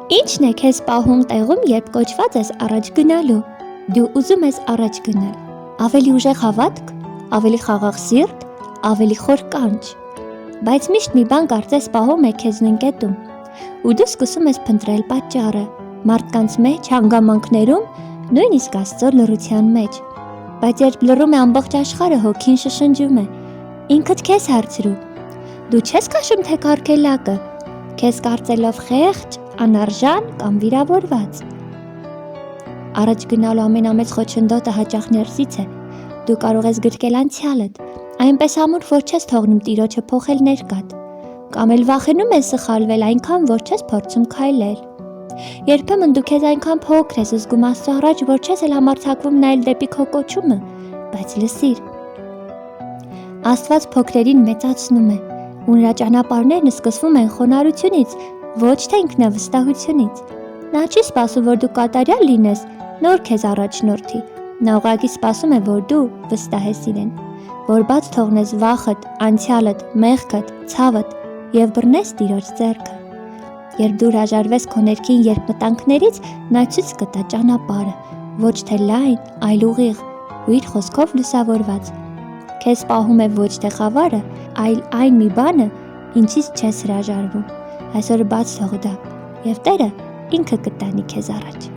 Ի՞նչն է քեզ պահում տեղում, երբ կոչված ես առաջ գնալու։ Դու ուզում ես առաջ գնալ։ Ավելի ուժեղ հավատք, ավելի խաղաղ սիրտ, ավելի խոր կանչ։ Բայց միշտ մի բան կարծես պահում է քեզ ննկետում։ Ու դու սկսում ես փնտրել պատճառը մարդկանց մեջ, հանգամանքներում, նույնիսկ Աստծո լռության մեջ։ Բայց երբ լռում է ամբողջ աշխարհը, հոգին շշնջում է։ Ինքդ քեզ հարցրու. դու չես քաշում թե քարքելակը, քեզ կարծելով խեղճ, անարժան կամ վիրավորված։ Առաջ գնալու ամենամեծ խոչընդոտը հաճախ ներսից է։ Դու կարող ես գրկել անցյալդ, այնպես ամուր, որ չես թողնում Տիրոջը փոխել ներկադ, կամ էլ վախենում ես սխալվել այնքան, որ չես փորձում քայլել։ Երբեմն դու քեզ այնքան փոքր ես զգում Աստծո առաջ, որ չես էլ համարձակվում նայել դեպի քո կոչումը, բայց լսիր։ Աստված փոքրերին մեծացնում է, ու նրա ճանապարհներն սկսվում են խոնարհությունից, ոչ թե ինքնավստահությունից։ Նա չի սպասում, որ դու կատարյալ լինես, նոր քեզ առաջնորդի։ Նա ուղղակի սպասում է, որ դու վստահես իրեն, որ բաց թողնես վախդ, անցյալդ, մեղքդ, ցավդ եւ բռնես Տիրոջ ձեռքը։ Երբ դու հրաժարվես քո ներքին երկմտանքներից, նա ցույց կտա ճանապարհը, ոչ թե լայն, այլ ուղիղ ու իր խոսքով լուսավորված։ Քեզ պահում է ոչ թե խավարը, այլ այն մի բանը, ինչից չես հրաժարվում։ Այսօր բաց թող դա, եւ Տերը ինքը կտանի քեզ առաջ։